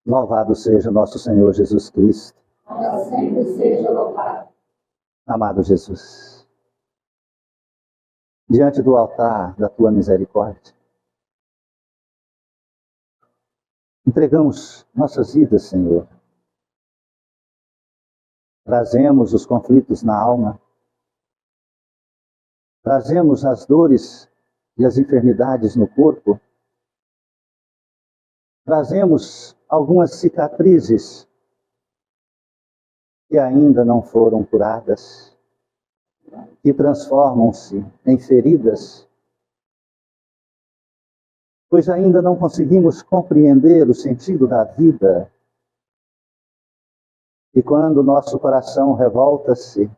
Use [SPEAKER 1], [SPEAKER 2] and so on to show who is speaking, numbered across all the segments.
[SPEAKER 1] Louvado seja nosso Senhor Jesus Cristo.
[SPEAKER 2] Para sempre seja louvado.
[SPEAKER 1] Amado Jesus, diante do altar da tua misericórdia, entregamos nossas vidas, Senhor. Trazemos os conflitos na alma, trazemos as dores e as enfermidades no corpo, trazemos algumas cicatrizes que ainda não foram curadas, que transformam-se em feridas, pois ainda não conseguimos compreender o sentido da vida. E quando o nosso coração revolta-se,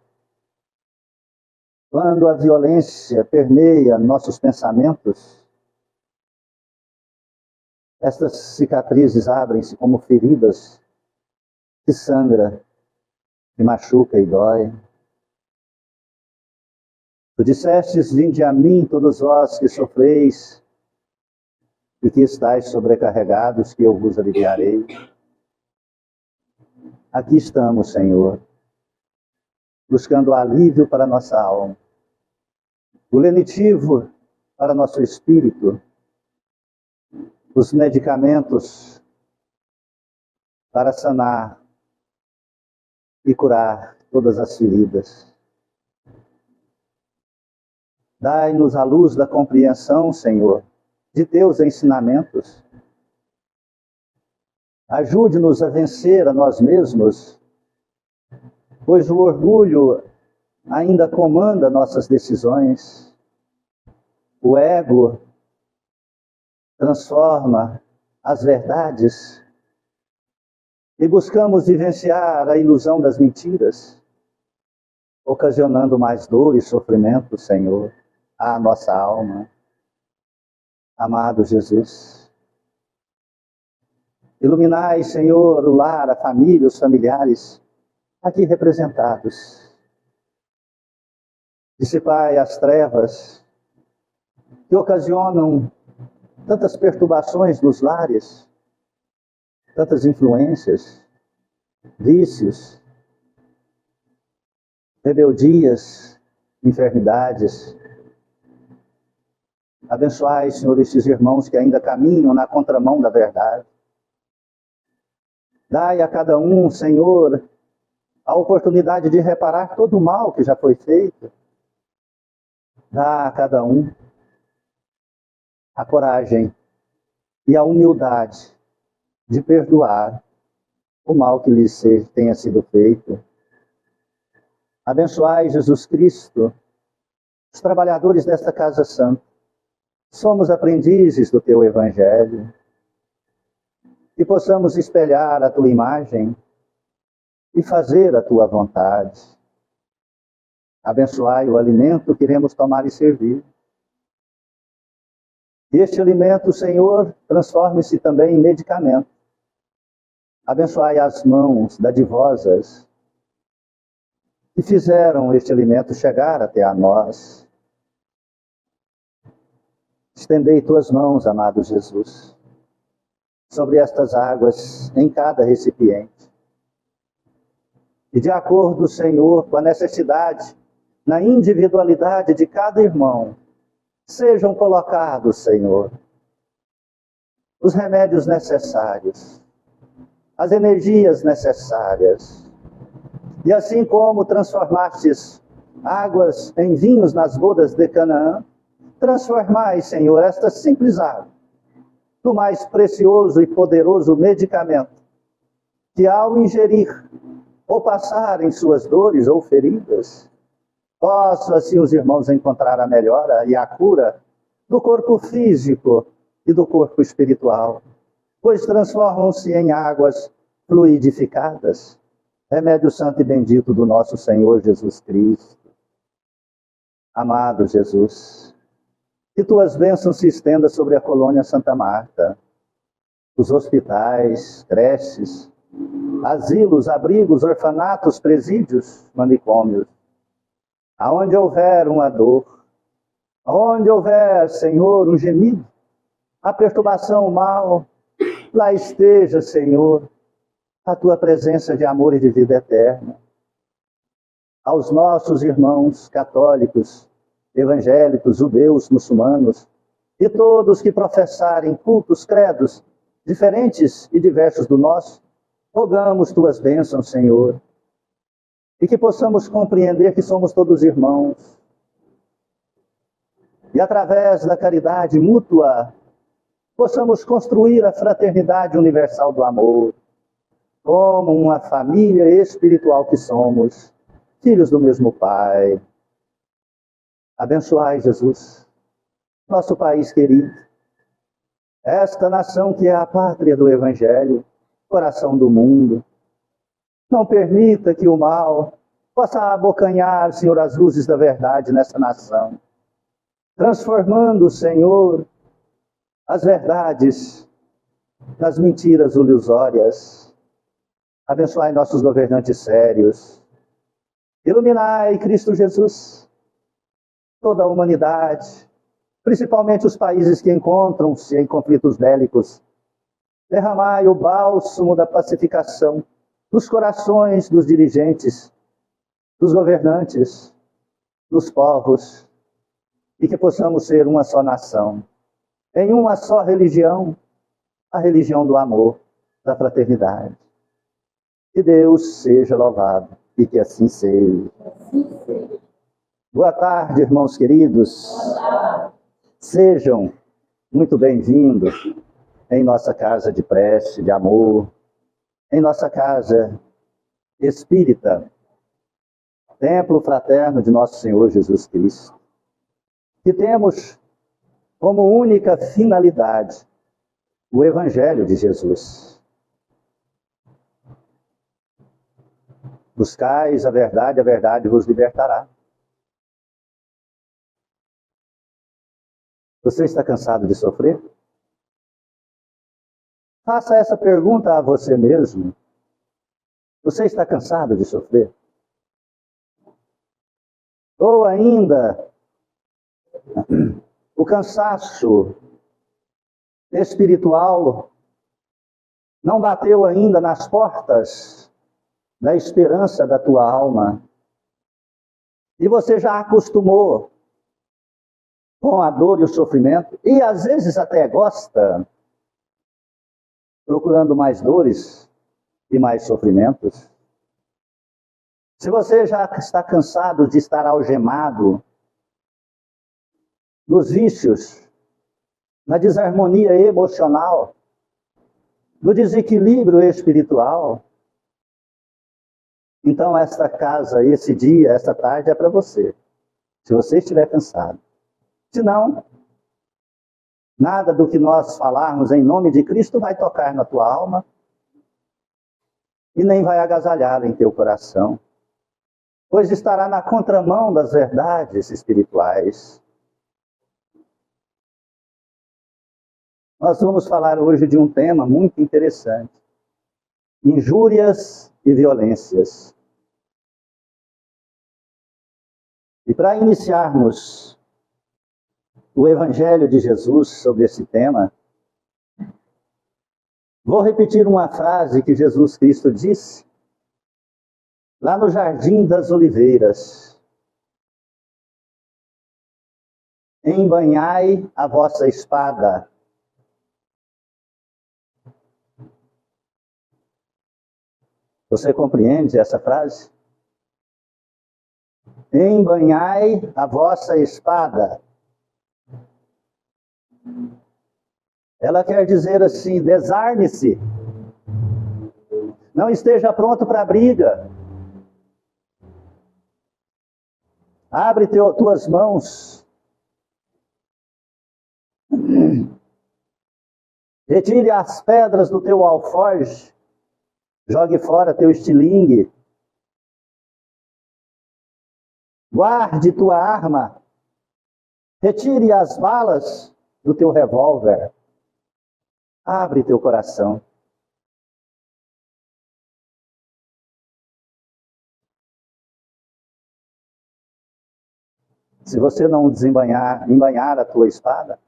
[SPEAKER 1] quando a violência permeia nossos pensamentos, estas cicatrizes abrem-se como feridas que sangra, que machuca e dói. Tu dissestes: vinde a mim todos vós que sofreis e que estáis sobrecarregados, que eu vos aliviarei. Aqui estamos, Senhor, buscando alívio para nossa alma, o lenitivo para nosso espírito, os medicamentos para sanar e curar todas as feridas. Dai-nos a luz da compreensão, Senhor, de teus ensinamentos. Ajude-nos a vencer a nós mesmos, pois o orgulho ainda comanda nossas decisões. O ego transforma as verdades e buscamos vivenciar a ilusão das mentiras, ocasionando mais dor e sofrimento, Senhor, à nossa alma. Amado Jesus, iluminai, Senhor, o lar, a família, os familiares aqui representados. Dissipai as trevas que ocasionam tantas perturbações nos lares, tantas influências, vícios, rebeldias, enfermidades. Abençoai, Senhor, estes irmãos que ainda caminham na contramão da verdade. Dai a cada um, Senhor, a oportunidade de reparar todo o mal que já foi feito. Dá a cada um a coragem e a humildade de perdoar o mal que lhes tenha sido feito. Abençoai, Jesus Cristo, os trabalhadores desta Casa Santa. Somos aprendizes do teu Evangelho. Que possamos espelhar a tua imagem e fazer a tua vontade. Abençoai o alimento que iremos tomar e servir. E este alimento, Senhor, transforme-se também em medicamento. Abençoai as mãos dadivosas que fizeram este alimento chegar até a nós. Estendei tuas mãos, amado Jesus, sobre estas águas, em cada recipiente. E de acordo, Senhor, com a necessidade, na individualidade de cada irmão, sejam colocados, Senhor, os remédios necessários, as energias necessárias. E assim como transformastes águas em vinhos nas bodas de Canaã, transformai, Senhor, esta simples água do mais precioso e poderoso medicamento, que ao ingerir ou passar em suas dores ou feridas, possam assim os irmãos encontrar a melhora e a cura do corpo físico e do corpo espiritual, pois transformam-se em águas fluidificadas, remédio santo e bendito do nosso Senhor Jesus Cristo. Amado Jesus, que tuas bênçãos se estendam sobre a colônia Santa Marta, os hospitais, creches, asilos, abrigos, orfanatos, presídios, manicômios. Aonde houver uma dor, aonde houver, Senhor, um gemido, a perturbação, o mal, lá esteja, Senhor, a tua presença de amor e de vida eterna. Aos nossos irmãos católicos, evangélicos, judeus, muçulmanos, e todos que professarem cultos, credos, diferentes e diversos do nosso, rogamos tuas bênçãos, Senhor, e que possamos compreender que somos todos irmãos. E através da caridade mútua, possamos construir a fraternidade universal do amor, como uma família espiritual que somos, filhos do mesmo Pai. Abençoai, Jesus, nosso país querido, esta nação que é a pátria do Evangelho, coração do mundo. Não permita que o mal possa abocanhar, Senhor, as luzes da verdade nessa nação, transformando, Senhor, as verdades nas mentiras ilusórias. Abençoai nossos governantes sérios. Iluminai, Cristo Jesus, toda a humanidade, principalmente os países que encontram-se em conflitos bélicos. Derramai o bálsamo da pacificação nos corações dos dirigentes, dos governantes, dos povos, e que possamos ser uma só nação, em uma só religião, a religião do amor, da fraternidade. Que Deus seja louvado e que assim seja. Boa tarde, irmãos queridos. Sejam muito bem-vindos em nossa casa de prece, de amor, em nossa casa espírita, templo fraterno de nosso Senhor Jesus Cristo, que temos como única finalidade o Evangelho de Jesus. Buscais a verdade vos libertará. Você está cansado de sofrer? Faça essa pergunta a você mesmo. Você está cansado de sofrer? Ou ainda, o cansaço espiritual não bateu ainda nas portas da esperança da tua alma, e você já acostumou com a dor e o sofrimento, e às vezes até gosta, procurando mais dores e mais sofrimentos. Se você já está cansado de estar algemado nos vícios, na desarmonia emocional, no desequilíbrio espiritual, então esta casa, esse dia, esta tarde é para você, se você estiver cansado. Se não, nada do que nós falarmos em nome de Cristo vai tocar na tua alma e nem vai agasalhar em teu coração, pois estará na contramão das verdades espirituais. Nós vamos falar hoje de um tema muito interessante: injúrias e violências. E para iniciarmos o Evangelho de Jesus sobre esse tema, vou repetir uma frase que Jesus Cristo disse lá no Jardim das Oliveiras: embainhai a vossa espada. Você compreende essa frase? Embainhai a vossa espada. Ela quer dizer assim: desarme-se. Não esteja pronto para a briga. Abre tuas mãos. Retire as pedras do teu alforje. Jogue fora teu estilingue. Guarde tua arma. Retire as balas do teu revólver. Abre teu coração. Se você não embainhar a tua espada,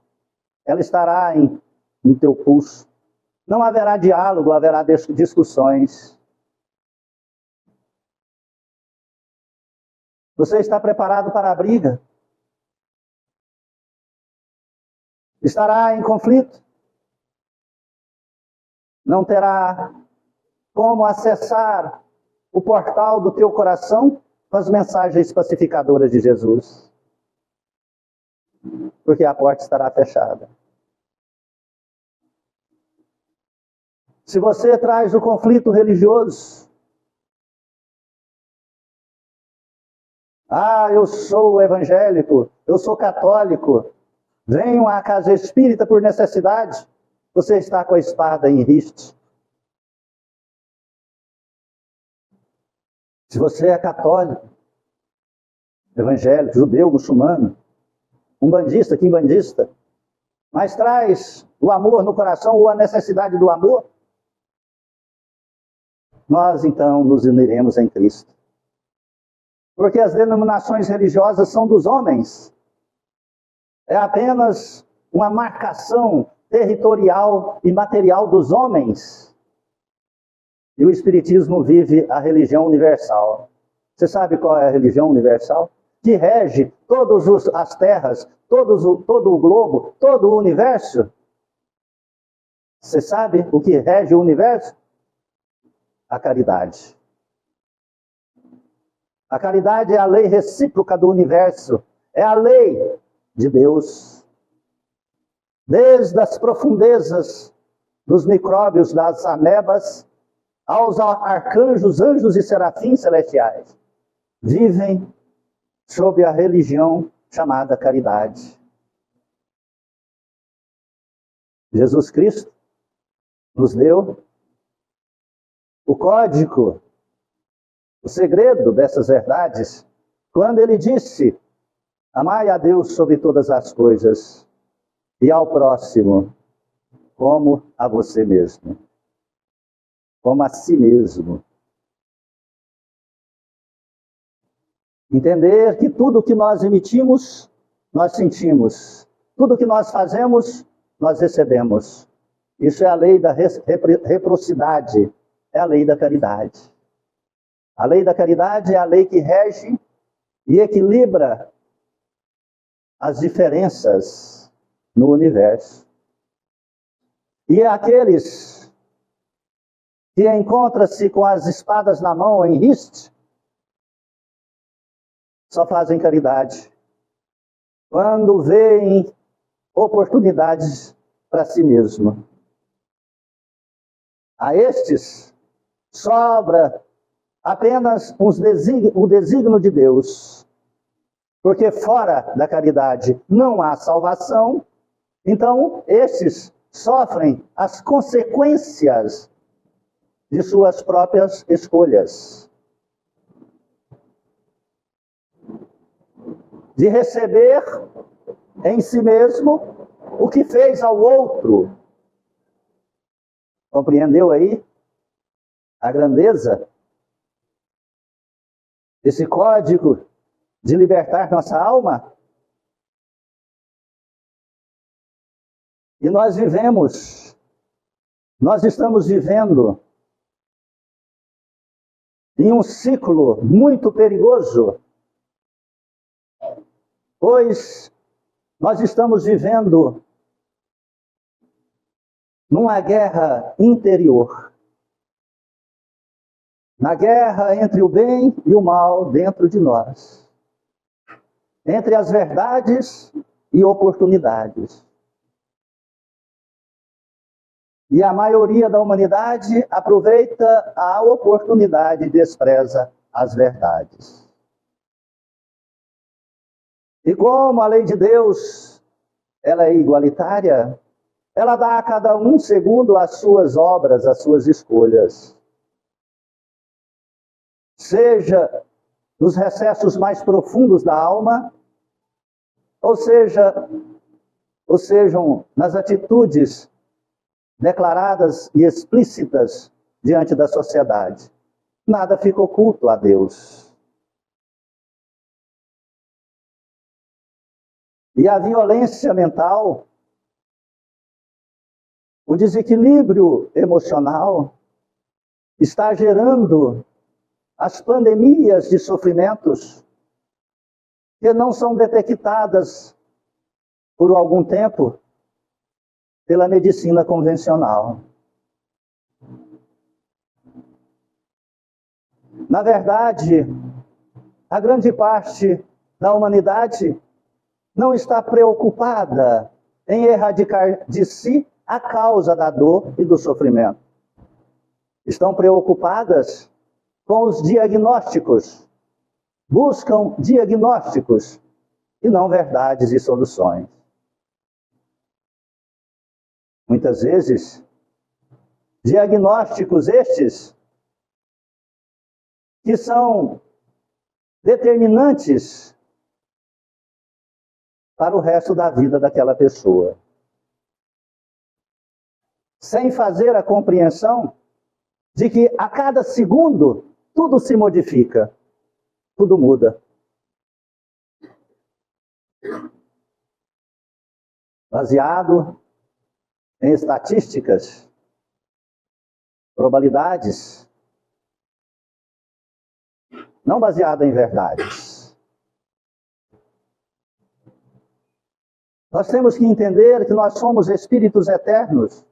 [SPEAKER 1] ela estará em teu pulso, Não haverá diálogo, haverá discussões. Você está preparado para a briga? Estará em conflito? Não terá como acessar o portal do teu coração com as mensagens pacificadoras de Jesus. Porque a porta estará fechada. Se você traz o conflito religioso, eu sou evangélico, eu sou católico, venho à casa espírita por necessidade, você está com a espada em riste. Se você é católico, evangélico, judeu, muçulmano, umbandista, quimbandista, mas traz o amor no coração ou a necessidade do amor, nós então nos uniremos em Cristo. Porque as denominações religiosas são dos homens. É apenas uma marcação territorial e material dos homens. E o Espiritismo vive a religião universal. Você sabe qual é a religião universal? Que rege todas as terras, todo o globo, todo o universo. Você sabe o que rege o universo? A caridade. A caridade é a lei recíproca do universo. É a lei de Deus. Desde as profundezas dos micróbios, das amebas, aos arcanjos, anjos e serafins celestiais, vivem sob a religião chamada caridade. Jesus Cristo nos deu o código, o segredo dessas verdades, quando ele disse: amai a Deus sobre todas as coisas e ao próximo como a você mesmo, como a si mesmo. Entender que tudo que nós emitimos, nós sentimos. Tudo que nós fazemos, nós recebemos. Isso é a lei da reciprocidade, é a lei da caridade. A lei da caridade é a lei que rege e equilibra as diferenças no universo. E aqueles que encontram-se com as espadas na mão em riste, só fazem caridade quando veem oportunidades para si mesmo. A estes sobra apenas o desígnio de Deus, porque fora da caridade não há salvação, então estes sofrem as consequências de suas próprias escolhas. De receber em si mesmo o que fez ao outro. Compreendeu aí a grandeza desse código de libertar nossa alma? E nós estamos vivendo em um ciclo muito perigoso, pois nós estamos vivendo numa guerra interior. Na guerra entre o bem e o mal dentro de nós. Entre as verdades e oportunidades. E a maioria da humanidade aproveita a oportunidade e despreza as verdades. E como a lei de Deus, ela é igualitária, ela dá a cada um segundo as suas obras, as suas escolhas. Seja nos recessos mais profundos da alma, ou sejam nas atitudes declaradas e explícitas diante da sociedade. Nada fica oculto a Deus. E a violência mental O desequilíbrio emocional está gerando as pandemias de sofrimentos que não são detectadas por algum tempo pela medicina convencional. Na verdade, a grande parte da humanidade não está preocupada em erradicar de si a causa da dor e do sofrimento. Estão preocupadas com os diagnósticos, buscam diagnósticos e não verdades e soluções. Muitas vezes, diagnósticos estes que são determinantes para o resto da vida daquela pessoa. Sem fazer a compreensão de que a cada segundo tudo se modifica, tudo muda. Baseado em estatísticas, probabilidades, não baseado em verdades. Nós temos que entender que nós somos espíritos eternos.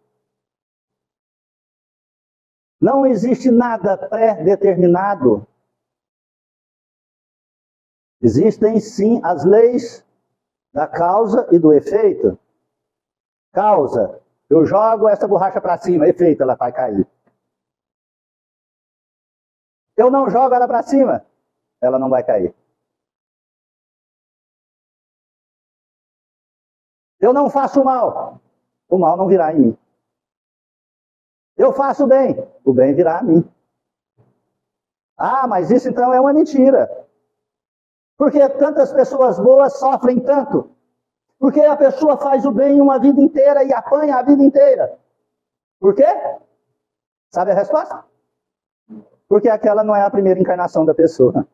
[SPEAKER 1] Não existe nada pré-determinado. Existem sim as leis da causa e do efeito. Causa, eu jogo essa borracha para cima, efeito, ela vai cair. Eu não jogo ela para cima, ela não vai cair. Eu não faço mal, o mal não virá em mim. Eu faço bem, o bem virá a mim. Ah, mas isso então é uma mentira. Por que tantas pessoas boas sofrem tanto? Porque a pessoa faz o bem uma vida inteira e apanha a vida inteira. Por quê? Sabe a resposta? Porque aquela não é a primeira encarnação da pessoa.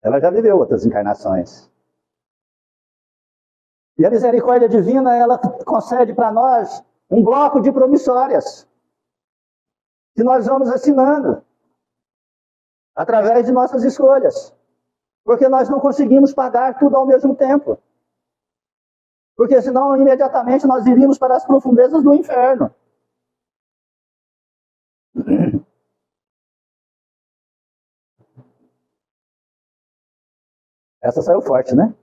[SPEAKER 1] Ela já viveu outras encarnações. E a misericórdia divina, ela concede para nós um bloco de promissórias que nós vamos assinando através de nossas escolhas. Porque nós não conseguimos pagar tudo ao mesmo tempo. Porque senão, imediatamente, nós iríamos para as profundezas do inferno. Essa saiu forte, né?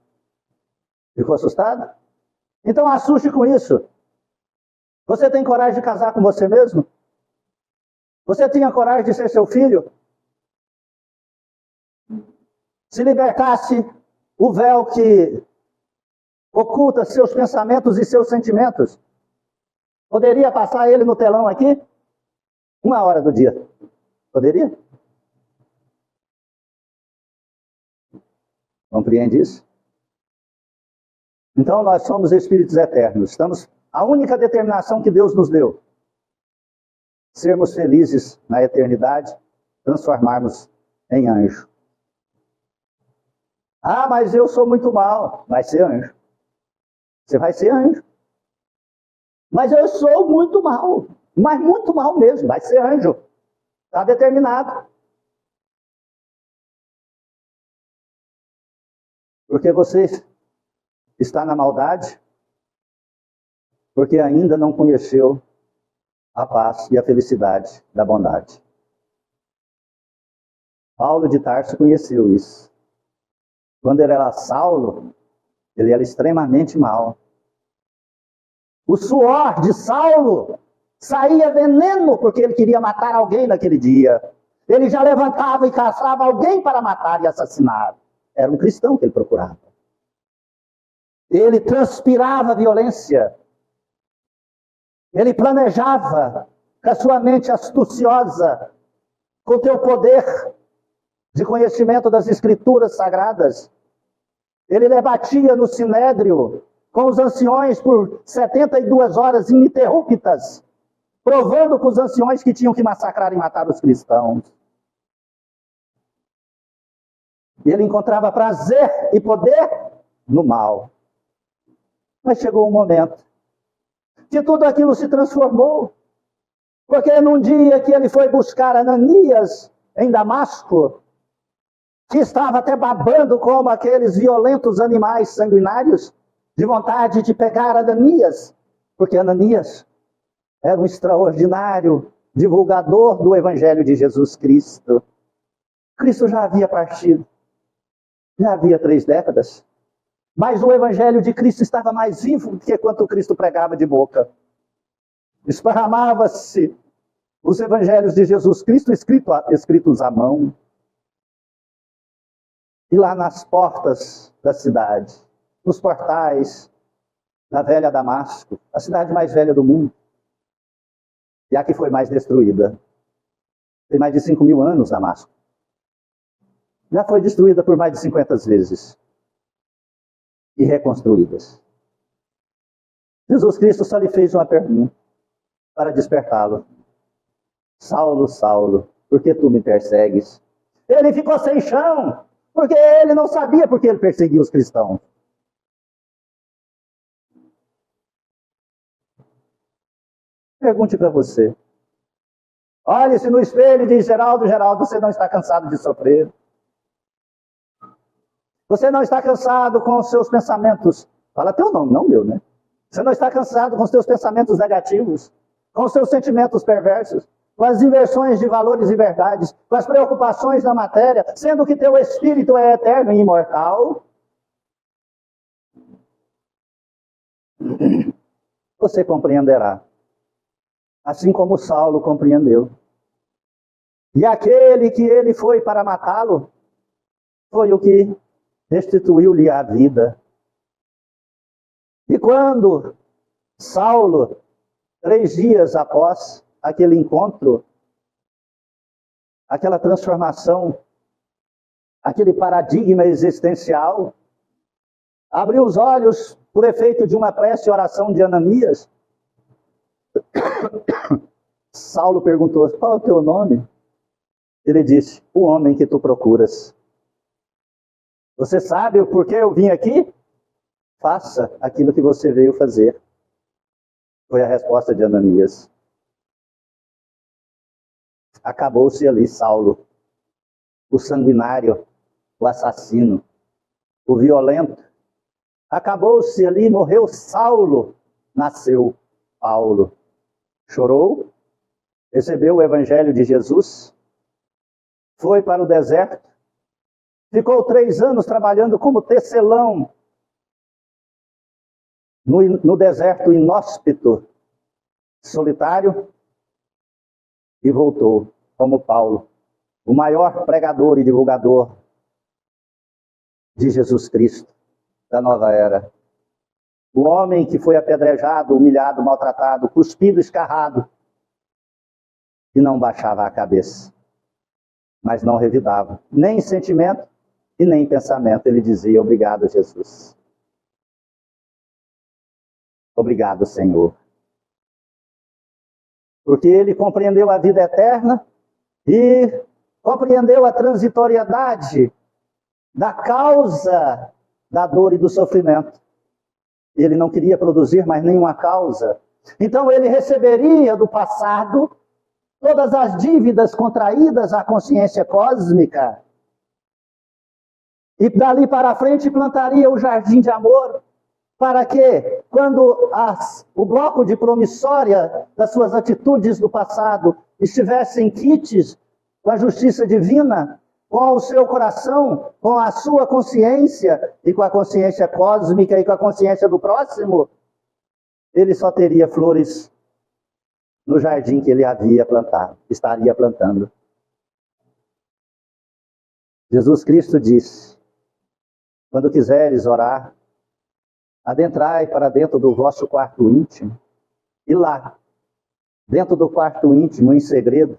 [SPEAKER 1] Ficou assustado? Então assuste com isso. Você tem coragem de casar com você mesmo? Você tinha coragem de ser seu filho? Se libertasse o véu que oculta seus pensamentos e seus sentimentos, poderia passar ele no telão aqui? 1 hora do dia. Poderia? Compreende isso? Então nós somos espíritos eternos. A única determinação que Deus nos deu, sermos felizes na eternidade, transformarmos em anjo. Ah, mas eu sou muito mal. Vai ser anjo. Você vai ser anjo. Mas eu sou muito mal. Mas muito mal mesmo. Vai ser anjo. Está determinado. Porque você está na maldade, porque ainda não conheceu a paz e a felicidade da bondade. Paulo de Tarso conheceu isso. Quando ele era Saulo, ele era extremamente mau. O suor de Saulo saía veneno porque ele queria matar alguém naquele dia. Ele já levantava e caçava alguém para matar e assassinar. Era um cristão que ele procurava. Ele transpirava violência. Ele planejava com a sua mente astuciosa, com o teu poder de conhecimento das escrituras sagradas. Ele debatia no sinédrio com os anciões por 72 horas ininterruptas, provando para os anciões que tinham que massacrar e matar os cristãos. Ele encontrava prazer e poder no mal. Mas chegou um momento que tudo aquilo se transformou. Porque num dia que ele foi buscar Ananias em Damasco, que estava até babando como aqueles violentos animais sanguinários, de vontade de pegar Ananias, porque Ananias era um extraordinário divulgador do Evangelho de Jesus Cristo. Cristo já havia partido, já havia 3 décadas, mas o Evangelho de Cristo estava mais vivo do que quanto Cristo pregava de boca. Esparramava-se os Evangelhos de Jesus Cristo escritos à mão. E lá nas portas da cidade, nos portais da velha Damasco, a cidade mais velha do mundo, e a que foi mais destruída. Tem mais de 5.000 anos Damasco. Já foi destruída por mais de 50 vezes. E reconstruídas. Jesus Cristo só lhe fez uma pergunta para despertá-lo. Saulo, Saulo, por que tu me persegues? Ele ficou sem chão, porque ele não sabia por que ele perseguia os cristãos. Pergunte para você. Olhe-se no espelho e diz, Geraldo, você não está cansado de sofrer? Você não está cansado com os seus pensamentos? Fala teu nome, não meu, né? Você não está cansado com os seus pensamentos negativos? Com os seus sentimentos perversos? Com as inversões de valores e verdades? Com as preocupações da matéria? Sendo que teu espírito é eterno e imortal? Você compreenderá. Assim como Saulo compreendeu. E aquele que ele foi para matá-lo, foi o que restituiu-lhe a vida. E quando Saulo, 3 dias após aquele encontro, aquela transformação, aquele paradigma existencial, abriu os olhos por efeito de uma prece e oração de Ananias, Saulo perguntou, qual é o teu nome? Ele disse, o homem que tu procuras. Você sabe o porquê eu vim aqui? Faça aquilo que você veio fazer. Foi a resposta de Ananias. Acabou-se ali Saulo, o sanguinário, o assassino, o violento. Acabou-se ali, morreu Saulo, nasceu Paulo. Chorou, recebeu o Evangelho de Jesus, foi para o deserto, ficou 3 anos trabalhando como tecelão no deserto inóspito, solitário, e voltou como Paulo, o maior pregador e divulgador de Jesus Cristo, da nova era. O homem que foi apedrejado, humilhado, maltratado, cuspido, escarrado, e não baixava a cabeça, mas não revidava, nem em sentimento e nem em pensamento. Ele dizia, obrigado, Jesus. Obrigado, Senhor. Porque ele compreendeu a vida eterna e compreendeu a transitoriedade da causa da dor e do sofrimento. Ele não queria produzir mais nenhuma causa. Então ele receberia do passado todas as dívidas contraídas à consciência cósmica. E dali para frente plantaria o jardim de amor, para que, quando o bloco de promissória das suas atitudes do passado estivessem quites com a justiça divina, com o seu coração, com a sua consciência, e com a consciência cósmica e com a consciência do próximo, ele só teria flores no jardim que ele havia plantado, estaria plantando. Jesus Cristo disse, quando quiseres orar, adentrai para dentro do vosso quarto íntimo, e lá, dentro do quarto íntimo, em segredo,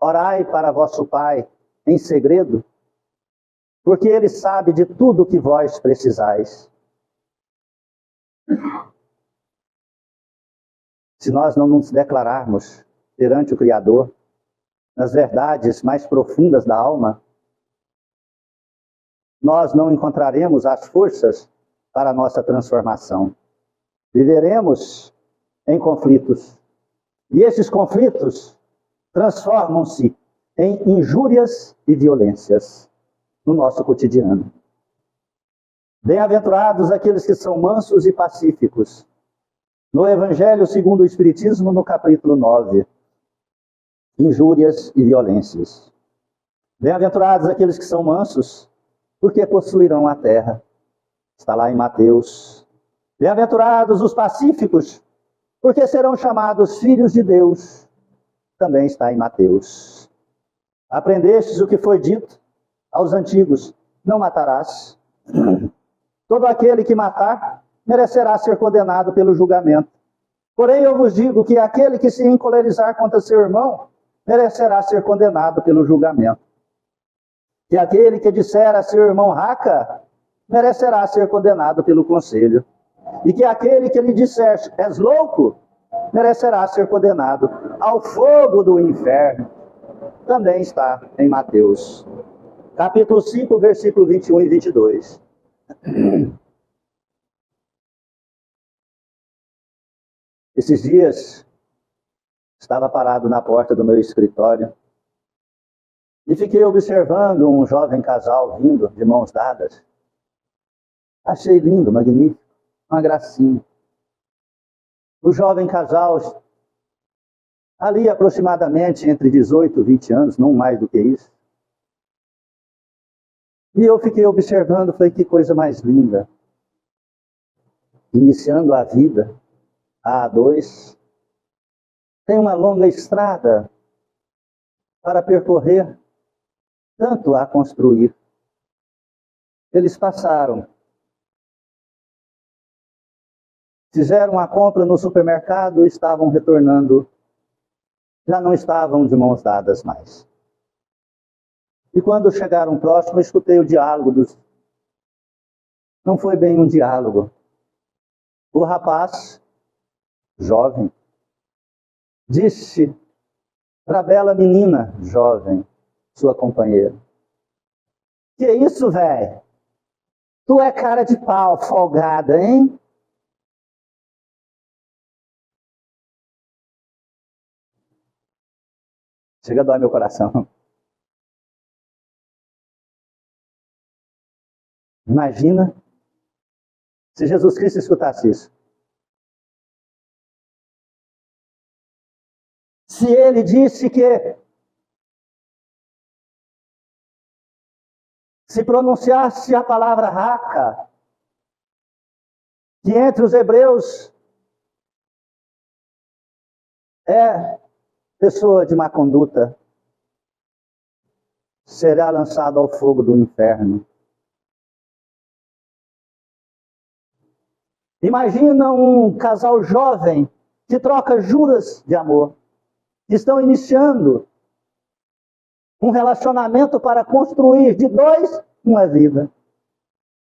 [SPEAKER 1] orai para vosso Pai, em segredo, porque Ele sabe de tudo o que vós precisais. Se nós não nos declararmos perante o Criador, nas verdades mais profundas da alma, nós não encontraremos as forças para a nossa transformação. Viveremos em conflitos. E esses conflitos transformam-se em injúrias e violências no nosso cotidiano. Bem-aventurados aqueles que são mansos e pacíficos. No Evangelho segundo o Espiritismo, no capítulo 9, injúrias e violências. Bem-aventurados aqueles que são mansos, porque possuirão a terra. Está lá em Mateus. Bem-aventurados os pacíficos, porque serão chamados filhos de Deus. Também está em Mateus. Aprendestes o que foi dito aos antigos: não matarás. Todo aquele que matar merecerá ser condenado pelo julgamento. Porém, eu vos digo que aquele que se encolerizar contra seu irmão merecerá ser condenado pelo julgamento. E aquele que disser a seu irmão raca merecerá ser condenado pelo conselho. E que aquele que lhe disser és louco merecerá ser condenado ao fogo do inferno. Também está em Mateus, capítulo 5, versículo 21 e 22. Esses dias, estava parado na porta do meu escritório e fiquei observando um jovem casal vindo de mãos dadas. Achei lindo, magnífico, uma gracinha. O jovem casal, ali aproximadamente entre 18 e 20 anos, não mais do que isso. E eu fiquei observando, falei, que coisa mais linda. Iniciando a vida, a dois, tem uma longa estrada para percorrer, tanto a construir. Eles passaram, fizeram a compra no supermercado e estavam retornando. Já não estavam de mãos dadas mais. E quando chegaram próximo, eu escutei o diálogo dos... Não foi bem um diálogo. O rapaz, jovem, disse para a bela menina, jovem, sua companheira: que isso, velho? Tu é cara de pau, folgada, hein? Chega a dói meu coração. Imagina se Jesus Cristo escutasse isso. Se ele disse que se pronunciasse a palavra raca, que entre os hebreus é pessoa de má conduta, será lançado ao fogo do inferno. Imagina um casal jovem que troca juras de amor, que estão iniciando um relacionamento para construir de dois uma vida.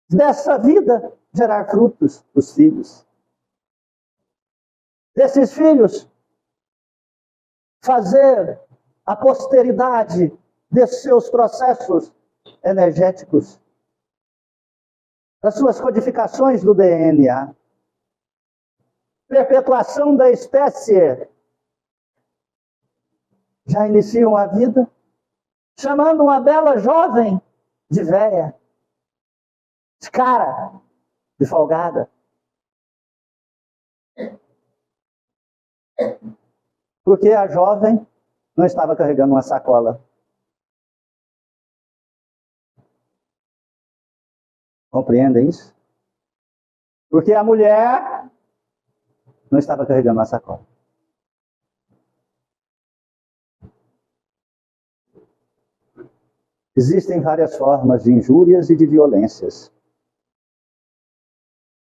[SPEAKER 1] Dessa vida, gerar frutos, os filhos. Desses filhos, fazer a posteridade desses seus processos energéticos, das suas codificações do DNA. Perpetuação da espécie. Já iniciam a vida, chamando uma bela jovem de véia, de cara, de folgada. Porque a jovem não estava carregando uma sacola. Compreendem isso? Porque a mulher não estava carregando uma sacola. Existem várias formas de injúrias e de violências.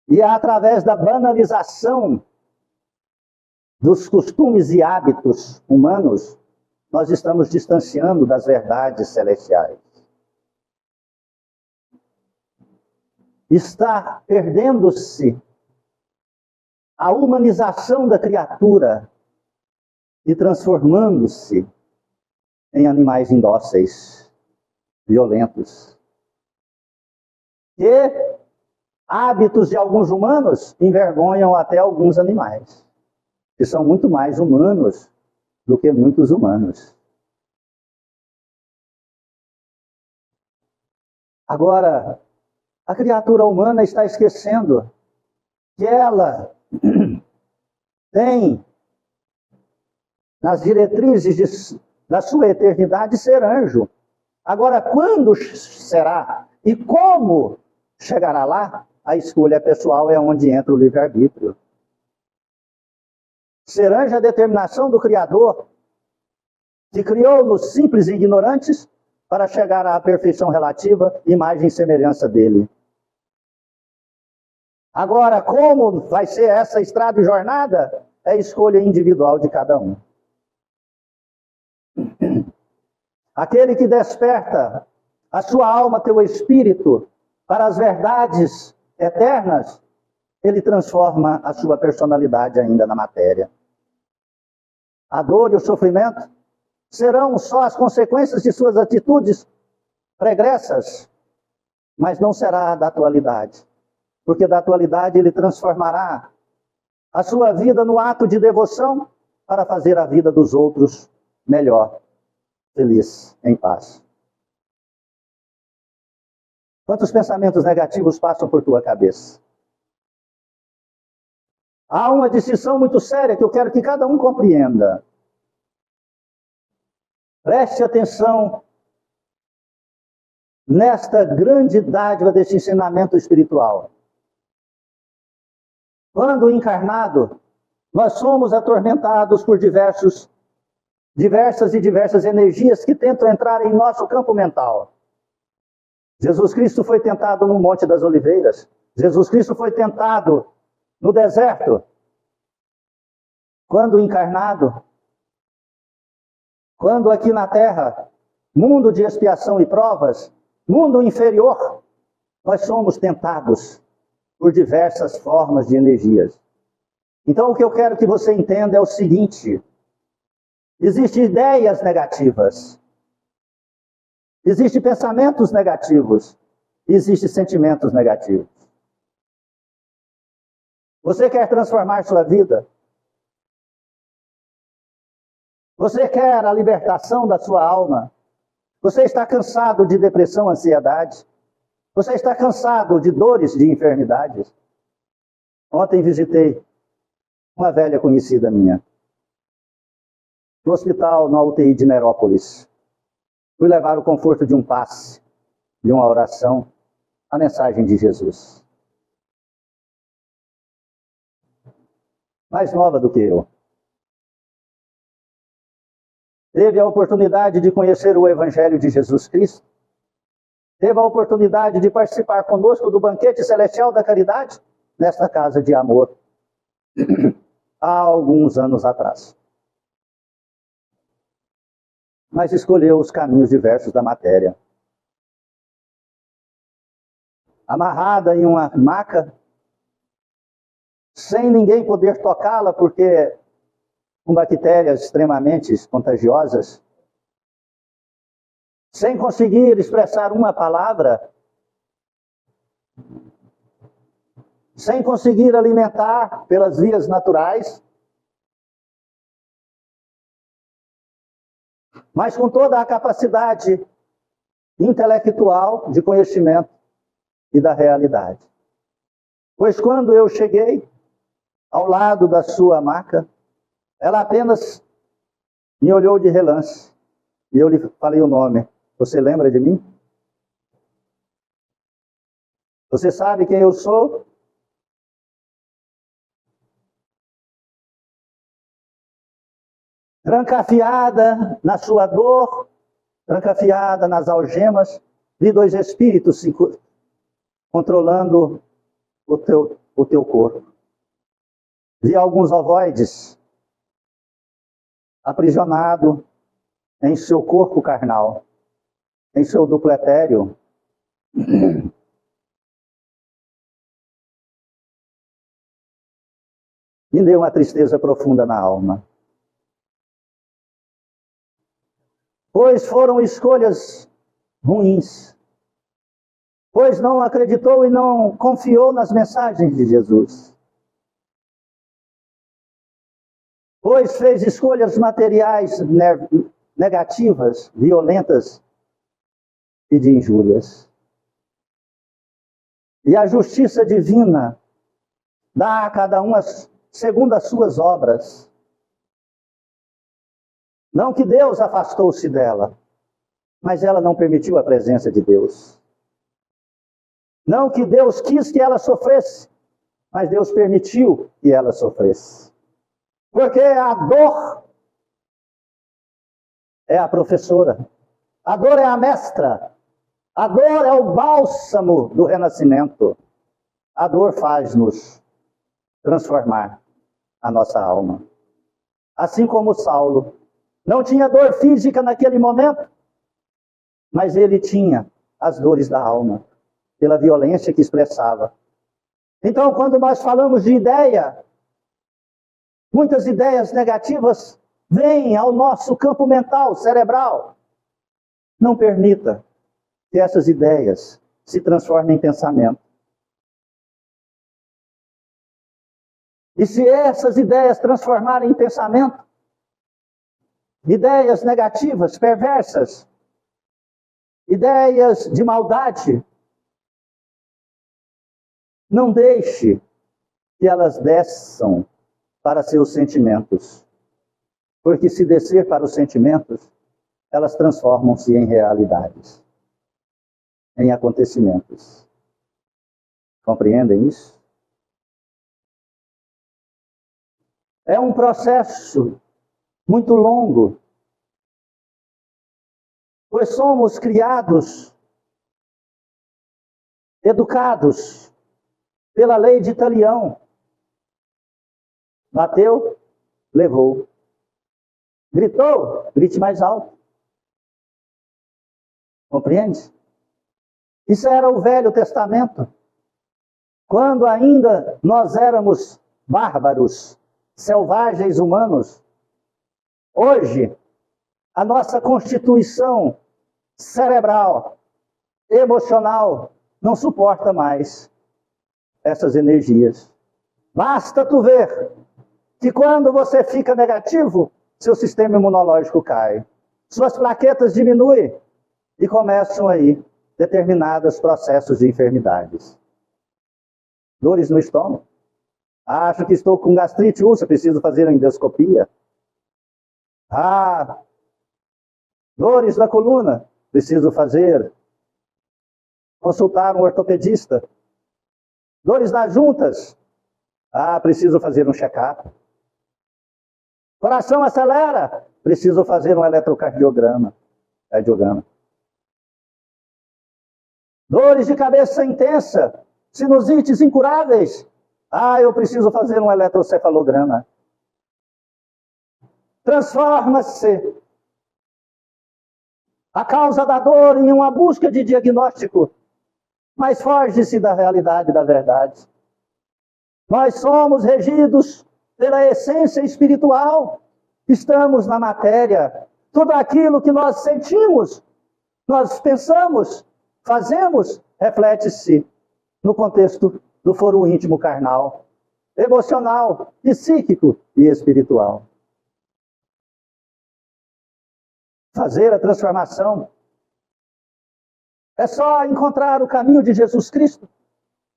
[SPEAKER 1] E é através da banalização dos costumes e hábitos humanos, nós estamos distanciando das verdades celestiais. Está perdendo-se a humanização da criatura e transformando-se em animais indóceis, violentos. E hábitos de alguns humanos envergonham até alguns animais. que são muito mais humanos do que muitos humanos. Agora, a criatura humana está esquecendo que ela tem, nas diretrizes da sua eternidade, ser anjo. Agora, quando será e como chegará lá, a escolha pessoal é onde entra o livre-arbítrio. Ser anjo é a determinação do Criador, que criou-nos simples e ignorantes para chegar à perfeição relativa, imagem e semelhança dele. Agora, como vai ser essa estrada e jornada? É escolha individual de cada um. Aquele que desperta a sua alma, teu espírito, para as verdades eternas, ele transforma a sua personalidade ainda na matéria. A dor e o sofrimento serão só as consequências de suas atitudes pregressas, mas não será da atualidade. Porque da atualidade ele transformará a sua vida no ato de devoção para fazer a vida dos outros melhor, feliz, em paz. Quantos pensamentos negativos passam por tua cabeça? Há uma distinção muito séria que eu quero que cada um compreenda. Preste atenção nesta grande dádiva desse ensinamento espiritual. Quando encarnado, nós somos atormentados por diversas energias que tentam entrar em nosso campo mental. Jesus Cristo foi tentado no Monte das Oliveiras. Jesus Cristo foi tentado no deserto. Quando encarnado, quando aqui na Terra, mundo de expiação e provas, mundo inferior, nós somos tentados por diversas formas de energias. Então, o que eu quero que você entenda é o seguinte: existem ideias negativas, existem pensamentos negativos, existem sentimentos negativos. Você quer transformar sua vida? Você quer a libertação da sua alma? Você está cansado de depressão, ansiedade? Você está cansado de dores, de enfermidades? Ontem visitei uma velha conhecida minha, no hospital, na UTI de Nerópolis. Fui levar o conforto de um passe, de uma oração, a mensagem de Jesus. Mais nova do que eu. Teve a oportunidade de conhecer o Evangelho de Jesus Cristo. Teve a oportunidade de participar conosco do banquete celestial da caridade, nesta casa de amor, há alguns anos atrás. Mas escolheu os caminhos diversos da matéria. Amarrada em uma maca, sem ninguém poder tocá-la, porque com bactérias extremamente contagiosas, sem conseguir expressar uma palavra, sem conseguir alimentar pelas vias naturais, mas com toda a capacidade intelectual de conhecimento e da realidade. Pois quando eu cheguei ao lado da sua maca, ela apenas me olhou de relance e eu lhe falei o nome. Você lembra de mim? Você sabe quem eu sou? Trancafiada na sua dor, trancafiada nas algemas, vi dois espíritos controlando o teu corpo. Vi alguns ovoides aprisionado em seu corpo carnal, em seu duplo etéreo. Me deu uma tristeza profunda na alma. Pois foram escolhas ruins. Pois não acreditou e não confiou nas mensagens de Jesus. 2, fez escolhas materiais negativas, violentas e de injúrias. E a justiça divina dá a cada um segundo as suas obras. Não que Deus afastou-se dela, mas ela não permitiu a presença de Deus. Não que Deus quis que ela sofresse, mas Deus permitiu que ela sofresse. Porque a dor é a professora, a dor é a mestra, a dor é o bálsamo do renascimento. A dor faz-nos transformar a nossa alma. Assim como Saulo não tinha dor física naquele momento, mas ele tinha as dores da alma, pela violência que expressava. Então, quando nós falamos de ideia, muitas ideias negativas vêm ao nosso campo mental, cerebral. Não permita que essas ideias se transformem em pensamento. E se essas ideias transformarem em pensamento, ideias negativas, perversas, ideias de maldade, não deixe que elas desçam para seus sentimentos. Porque se descer para os sentimentos, elas transformam-se em realidades, em acontecimentos. Compreendem isso? É um processo muito longo, pois somos criados, educados pela lei de Talião. Bateu, levou. Gritou, grite mais alto. Compreende? Isso era o Velho Testamento. Quando ainda nós éramos bárbaros, selvagens humanos. Hoje, a nossa constituição cerebral, emocional, não suporta mais essas energias. Basta tu ver que quando você fica negativo, seu sistema imunológico cai. Suas plaquetas diminuem e começam aí determinados processos de enfermidades. Dores no estômago. Acho que estou com gastrite, úlcera, preciso fazer uma endoscopia. Dores na coluna, preciso consultar um ortopedista. Dores nas juntas, preciso fazer um check-up. Coração acelera, preciso fazer um eletrocardiograma. Dores de cabeça intensa, sinusites incuráveis. Eu preciso fazer um eletrocefalograma. Transforma-se a causa da dor em uma busca de diagnóstico, mas foge-se da realidade da verdade. Nós somos regidos pela essência espiritual. Estamos na matéria. Tudo aquilo que nós sentimos, nós pensamos, fazemos, reflete-se no contexto do foro íntimo carnal, emocional, psíquico e espiritual. Fazer a transformação é só encontrar o caminho de Jesus Cristo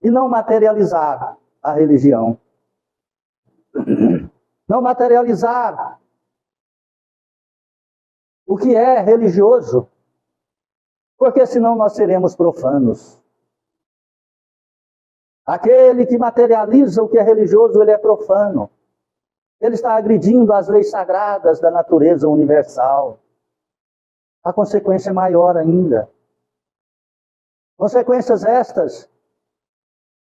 [SPEAKER 1] e não materializar a religião. Não materializar o que é religioso, porque senão nós seremos profanos. Aquele que materializa o que é religioso, ele é profano. Ele está agredindo as leis sagradas da natureza universal. A consequência é maior ainda. Consequências estas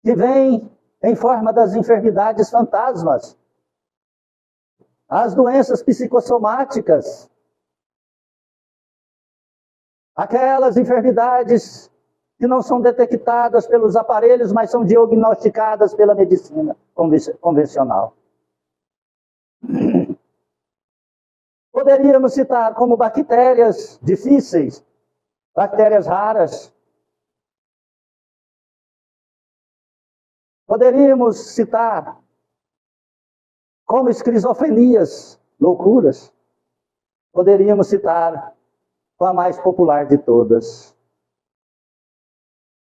[SPEAKER 1] que vêm em forma das enfermidades fantasmas, as doenças psicossomáticas, aquelas enfermidades que não são detectadas pelos aparelhos, mas são diagnosticadas pela medicina convencional. Poderíamos citar como bactérias difíceis, bactérias raras. Poderíamos citar como esquizofrenias, loucuras. Poderíamos citar com a mais popular de todas.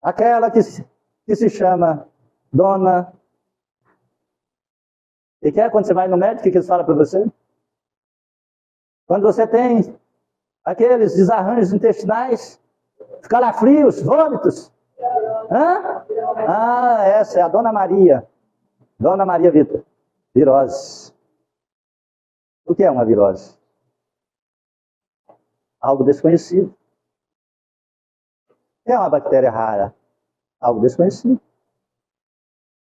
[SPEAKER 1] Aquela que se chama Dona... E que é quando você vai no médico, o que eles falam para você? Quando você tem aqueles desarranjos intestinais, calafrios, vômitos. Hã? Ah, essa é a Dona Maria. Dona Maria Vitor. Virose. O que é uma virose? Algo desconhecido. O que é uma bactéria rara? Algo desconhecido.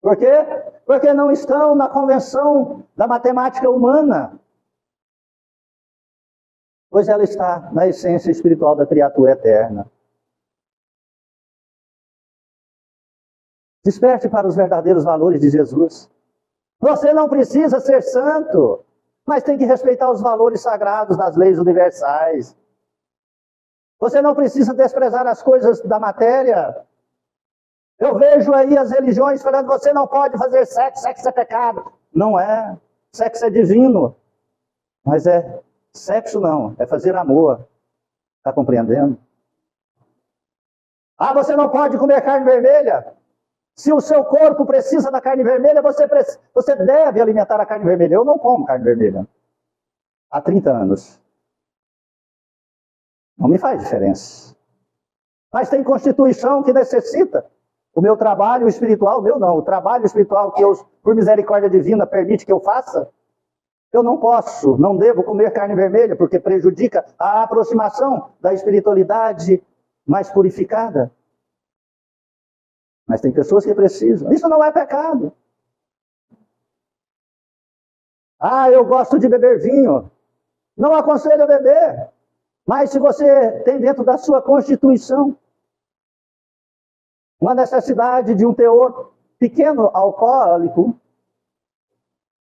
[SPEAKER 1] Por quê? Porque não estão na convenção da matemática humana. Pois ela está na essência espiritual da criatura eterna. Desperte para os verdadeiros valores de Jesus. Você não precisa ser santo, mas tem que respeitar os valores sagrados das leis universais. Você não precisa desprezar as coisas da matéria. Eu vejo aí as religiões falando, você não pode fazer sexo, sexo é pecado. Não é. Sexo é divino. Mas sexo não, é fazer amor. Está compreendendo? Ah, você não pode comer carne vermelha. Se o seu corpo precisa da carne vermelha, você deve alimentar a carne vermelha. Eu não como carne vermelha. Há 30 anos. Não me faz diferença. Mas tem constituição que necessita. O meu trabalho espiritual, o trabalho espiritual que Deus, por misericórdia divina, permite que eu faça, eu não posso, não devo comer carne vermelha, porque prejudica a aproximação da espiritualidade mais purificada. Mas tem pessoas que precisam. Isso não é pecado. Ah, eu gosto de beber vinho. Não aconselho a beber. Mas se você tem dentro da sua constituição uma necessidade de um teor pequeno alcoólico,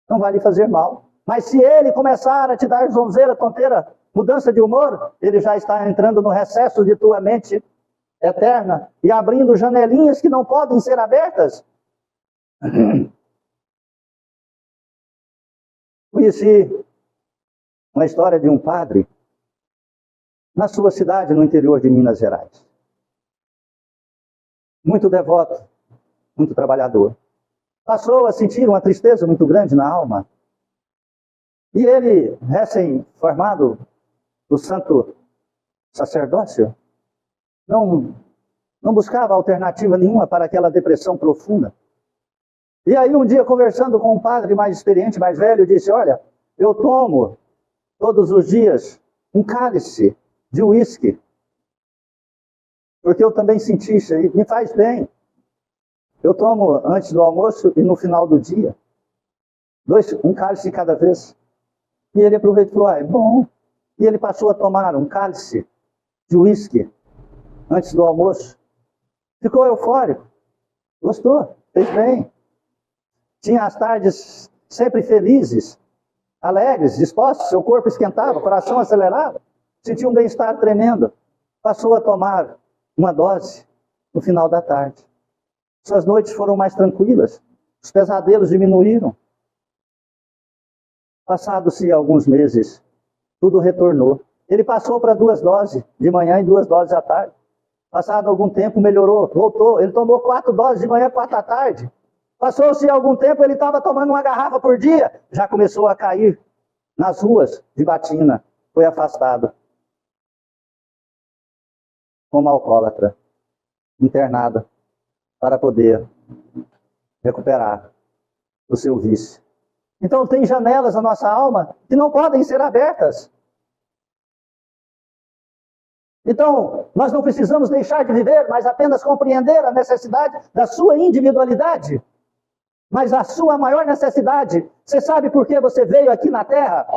[SPEAKER 1] não vai lhe fazer mal. Mas se ele começar a te dar zonzeira, tonteira, mudança de humor, ele já está entrando no recesso de tua mente eterna e abrindo janelinhas que não podem ser abertas. Conheci uma história de um padre na sua cidade, no interior de Minas Gerais. Muito devoto, muito trabalhador. Passou a sentir uma tristeza muito grande na alma. E ele, recém-formado do santo sacerdócio, não buscava alternativa nenhuma para aquela depressão profunda. E aí um dia, conversando com um padre mais experiente, mais velho, disse, olha, eu tomo todos os dias um cálice de uísque, porque eu também senti isso aí, me faz bem. Eu tomo antes do almoço e no final do dia, um cálice de cada vez. E ele aproveitou e falou, é bom. E ele passou a tomar um cálice de uísque antes do almoço. Ficou eufórico. Gostou, fez bem. Tinha as tardes sempre felizes, alegres, dispostos, seu corpo esquentava, o coração acelerava. Sentia um bem-estar tremendo. Passou a tomar uma dose no final da tarde. Suas noites foram mais tranquilas. Os pesadelos diminuíram. Passados-se alguns meses, tudo retornou. Ele passou para 2 doses de manhã e 2 doses à tarde. Passado algum tempo, melhorou, voltou. Ele tomou 4 doses de manhã e 4 à tarde. Passou-se algum tempo, ele estava tomando uma garrafa por dia. Já começou a cair nas ruas de Batina. Foi afastado. Como alcoólatra, internada, para poder recuperar o seu vício. Então tem janelas na nossa alma que não podem ser abertas. Então, nós não precisamos deixar de viver, mas apenas compreender a necessidade da sua individualidade. Mas a sua maior necessidade, você sabe por que você veio aqui na Terra?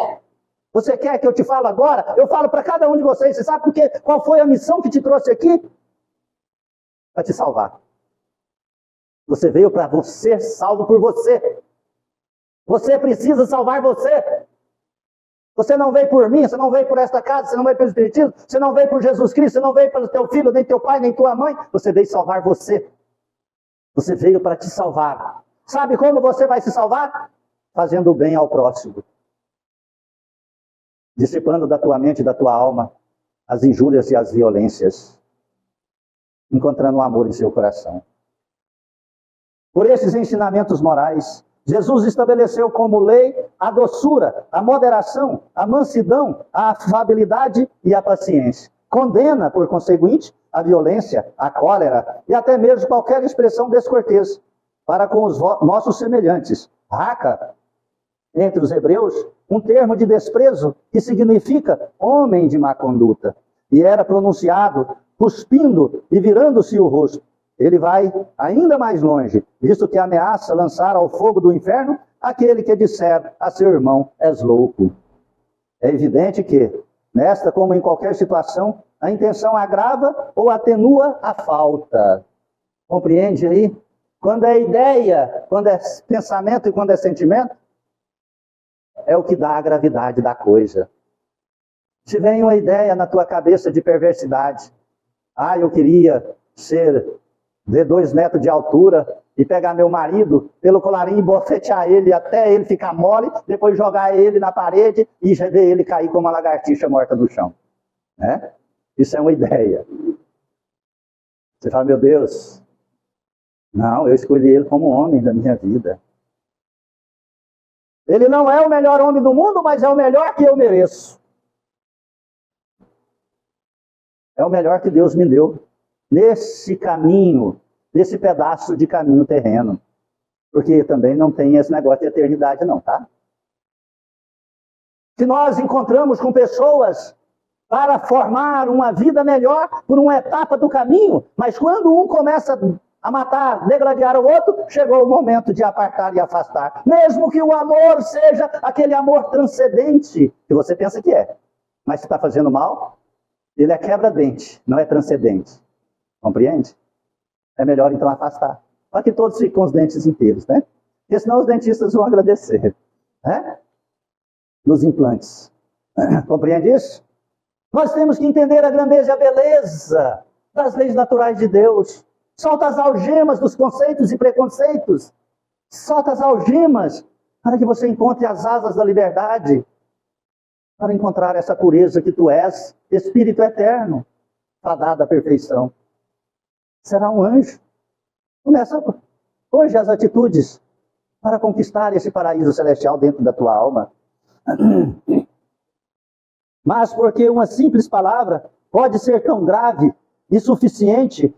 [SPEAKER 1] Você quer que eu te fale agora? Eu falo para cada um de vocês. Você sabe por quê? Qual foi a missão que te trouxe aqui? Para te salvar. Você veio para ser salvo por você. Você precisa salvar você. Você não veio por mim, você não veio por esta casa, você não veio pelo Espiritismo, você não veio por Jesus Cristo, você não veio pelo teu filho, nem teu pai, nem tua mãe. Você veio salvar você. Você veio para te salvar. Sabe como você vai se salvar? fazendo o bem ao próximo, dissipando da tua mente e da tua alma as injúrias e as violências, encontrando o amor em seu coração. Por esses ensinamentos morais, Jesus estabeleceu como lei a doçura, a moderação, a mansidão, a afabilidade e a paciência. Condena, por conseguinte, a violência, a cólera e até mesmo qualquer expressão descortês para com os nossos semelhantes. Raca, entre os hebreus, um termo de desprezo que significa homem de má conduta. E era pronunciado cuspindo e virando-se o rosto. Ele vai ainda mais longe, visto que ameaça lançar ao fogo do inferno aquele que disser a seu irmão, és louco. É evidente que, nesta como em qualquer situação, a intenção agrava ou atenua a falta. Compreende aí? Quando é ideia, quando é pensamento e quando é sentimento, é o que dá a gravidade da coisa. Se vem uma ideia na tua cabeça de perversidade, eu queria ser de 2 metros de altura e pegar meu marido pelo colarinho e bofetear ele até ele ficar mole, depois jogar ele na parede e ver ele cair como uma lagartixa morta no chão. Né? Isso é uma ideia. Você fala, meu Deus, não, eu escolhi ele como homem da minha vida. Ele não é o melhor homem do mundo, mas é o melhor que eu mereço. É o melhor que Deus me deu nesse caminho, nesse pedaço de caminho terreno. Porque também não tem esse negócio de eternidade não, tá? Se nós encontramos com pessoas para formar uma vida melhor por uma etapa do caminho, mas quando um começa a matar, degladiar o outro, chegou o momento de apartar e afastar. Mesmo que o amor seja aquele amor transcendente, que você pensa que é. Mas se está fazendo mal, ele é quebra-dente, não é transcendente. Compreende? É melhor então afastar. Para que todos fiquem com os dentes inteiros, né? Porque senão os dentistas vão agradecer. Né? Nos implantes. Compreende isso? Nós temos que entender a grandeza e a beleza das leis naturais de Deus. Solta as algemas dos conceitos e preconceitos. Solta as algemas para que você encontre as asas da liberdade. Para encontrar essa pureza que tu és, Espírito eterno, fadado à perfeição. Será um anjo. Começa hoje as atitudes para conquistar esse paraíso celestial dentro da tua alma. Mas porque uma simples palavra pode ser tão grave e suficiente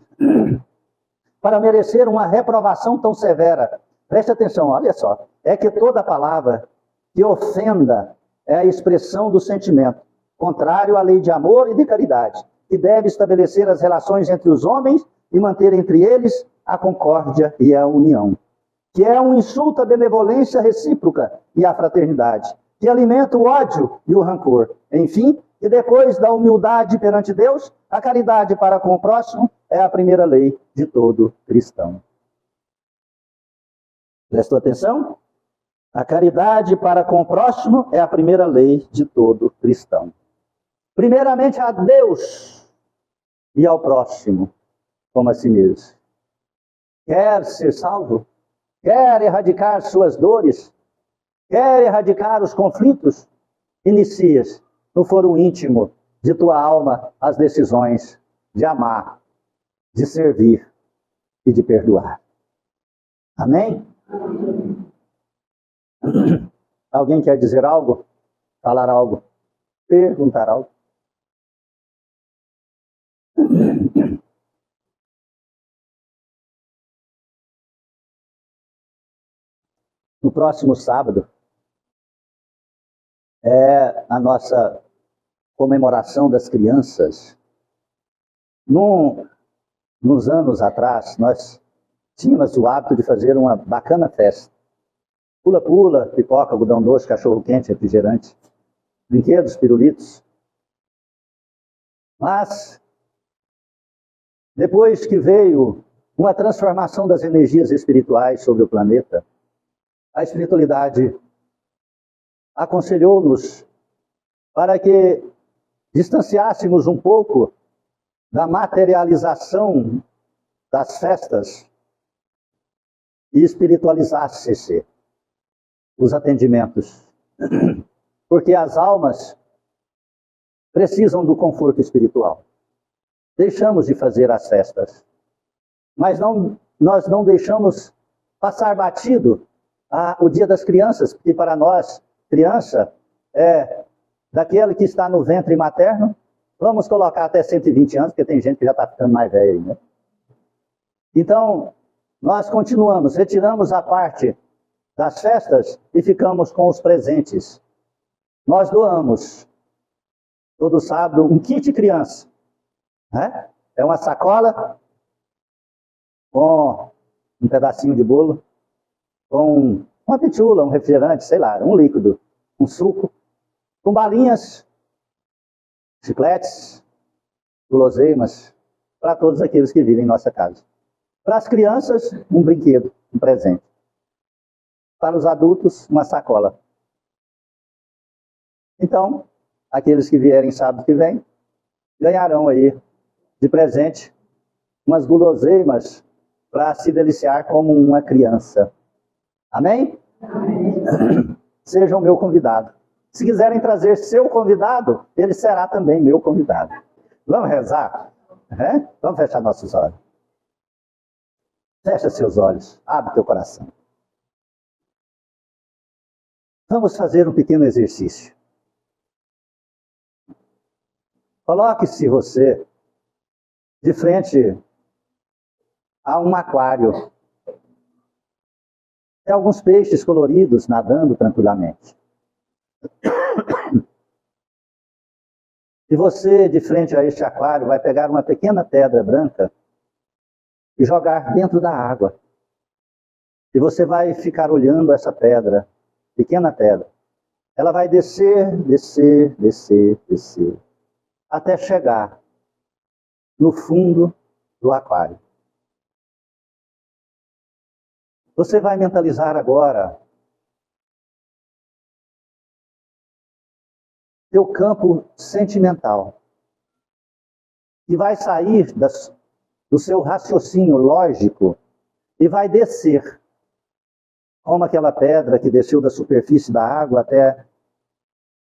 [SPEAKER 1] para merecer uma reprovação tão severa. Preste atenção, olha só. É que toda palavra que ofenda é a expressão do sentimento, contrário à lei de amor e de caridade, que deve estabelecer as relações entre os homens e manter entre eles a concórdia e a união. Que é um insulto à benevolência recíproca e à fraternidade, que alimenta o ódio e o rancor. Enfim, que depois da humildade perante Deus, a caridade para com o próximo é a primeira lei de todo cristão. Prestou atenção? A caridade para com o próximo é a primeira lei de todo cristão. Primeiramente a Deus e ao próximo, como a si mesmo. Quer ser salvo? Quer erradicar suas dores? Quer erradicar os conflitos? Inicias no foro íntimo de tua alma as decisões de amar, de servir e de perdoar. Amém? Alguém quer dizer algo? Falar algo? Perguntar algo? No próximo sábado é a nossa comemoração das crianças. Nos anos atrás, nós tínhamos o hábito de fazer uma bacana festa. Pula-pula, pipoca, algodão doce, cachorro-quente, refrigerante, brinquedos, pirulitos. Mas, depois que veio uma transformação das energias espirituais sobre o planeta, a espiritualidade aconselhou-nos para que distanciássemos um pouco da materialização das festas e espiritualizasse-se os atendimentos, porque as almas precisam do conforto espiritual. Deixamos de fazer as festas, mas nós não deixamos passar batido o Dia das Crianças, porque para nós, criança é daquele que está no ventre materno. Vamos colocar até 120 anos, porque tem gente que já está ficando mais velha aí, né? Então, nós continuamos, retiramos a parte das festas e ficamos com os presentes. Nós doamos, todo sábado, um kit criança. Né? É uma sacola com um pedacinho de bolo, com uma pitula, um refrigerante, sei lá, um líquido, um suco, com balinhas, chicletes, guloseimas, para todos aqueles que vivem em nossa casa. Para as crianças, um brinquedo, um presente. Para os adultos, uma sacola. Então, aqueles que vierem sábado que vem, ganharão aí de presente umas guloseimas para se deliciar como uma criança. Amém? Amém. Sejam meu convidado. Se quiserem trazer seu convidado, ele será também meu convidado. Vamos rezar? Vamos fechar nossos olhos. Fecha seus olhos, abre teu coração. Vamos fazer um pequeno exercício. Coloque-se você de frente a um aquário. Tem alguns peixes coloridos nadando tranquilamente. E você, de frente a este aquário, vai pegar uma pequena pedra branca e jogar dentro da água. E você vai ficar olhando essa pedra, pequena pedra. Ela vai descer, descer, descer, descer, até chegar no fundo do aquário. Você vai mentalizar agora teu campo sentimental, e vai sair do seu raciocínio lógico e vai descer, como aquela pedra que desceu da superfície da água até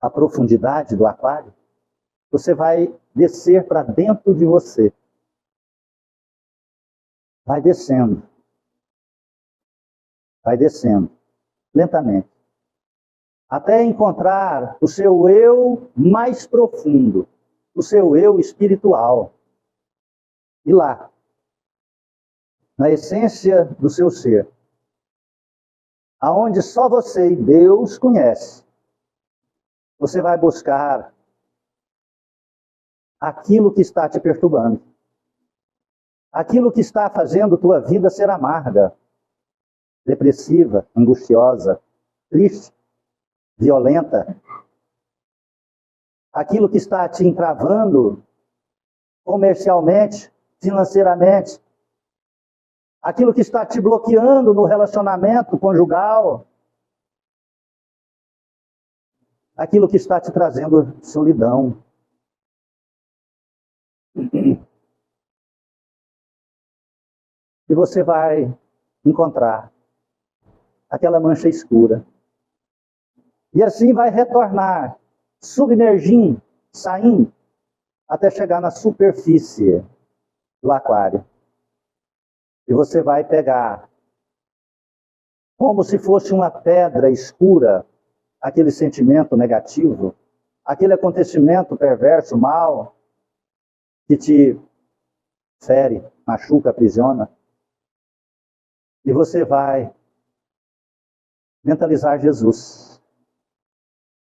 [SPEAKER 1] a profundidade do aquário. Você vai descer para dentro de você. Vai descendo, lentamente, até encontrar o seu eu mais profundo, o seu eu espiritual. E lá, na essência do seu ser, aonde só você e Deus conhecem, você vai buscar aquilo que está te perturbando, aquilo que está fazendo tua vida ser amarga, depressiva, angustiosa, triste, violenta, aquilo que está te entravando comercialmente, financeiramente, aquilo que está te bloqueando no relacionamento conjugal, aquilo que está te trazendo solidão. E você vai encontrar aquela mancha escura. E assim vai retornar, submergindo, saindo, até chegar na superfície do aquário. E você vai pegar, como se fosse uma pedra escura, aquele sentimento negativo, aquele acontecimento perverso, mal, que te fere, machuca, aprisiona. E você vai mentalizar Jesus.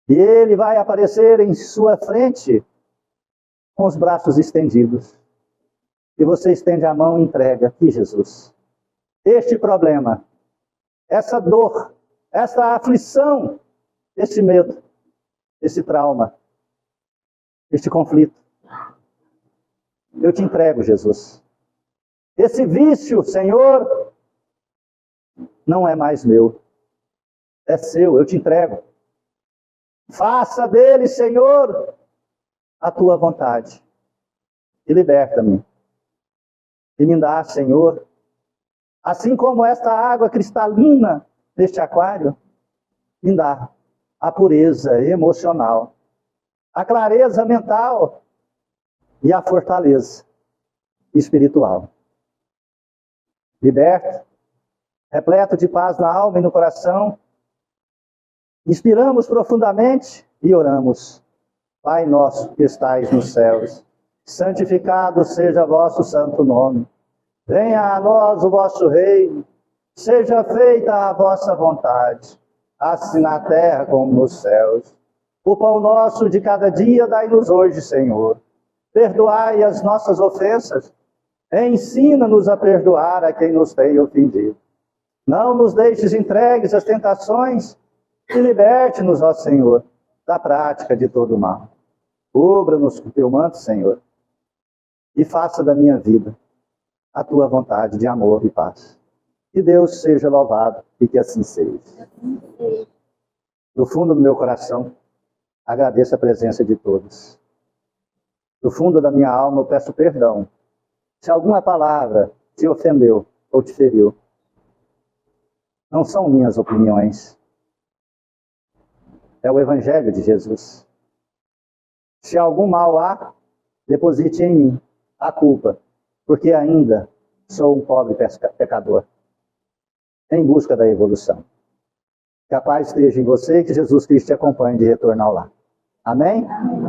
[SPEAKER 1] E ele vai aparecer em sua frente com os braços estendidos. E você estende a mão e entrega. Aqui, Jesus, este problema, essa dor, essa aflição, este medo, esse trauma, este conflito, eu te entrego, Jesus. Esse vício, Senhor, não é mais meu, é seu, eu te entrego. Faça dele, Senhor, a tua vontade. E liberta-me. E me dá, Senhor, assim como esta água cristalina deste aquário, me dá a pureza emocional, a clareza mental e a fortaleza espiritual. Liberto, repleto de paz na alma e no coração, inspiramos profundamente e oramos. Pai nosso que estais nos céus, santificado seja vosso santo nome. Venha a nós o vosso reino, seja feita a vossa vontade, assim na terra como nos céus. O pão nosso de cada dia dai-nos hoje, Senhor. Perdoai as nossas ofensas, ensina-nos a perdoar a quem nos tem ofendido. Não nos deixes entregues às tentações e liberte-nos, ó Senhor, da prática de todo o mal. Cubra-nos com teu manto, Senhor, e faça da minha vida a tua vontade de amor e paz. Que Deus seja louvado e que assim seja. Do fundo do meu coração, agradeço a presença de todos. Do fundo da minha alma, eu peço perdão se alguma palavra te ofendeu ou te feriu. Não são minhas opiniões. É o Evangelho de Jesus. Se algum mal há, deposite em mim a culpa, porque ainda sou um pobre pecador, em busca da evolução. Que a paz esteja em você e que Jesus Cristo te acompanhe de retorno ao lar. Amém? Amém.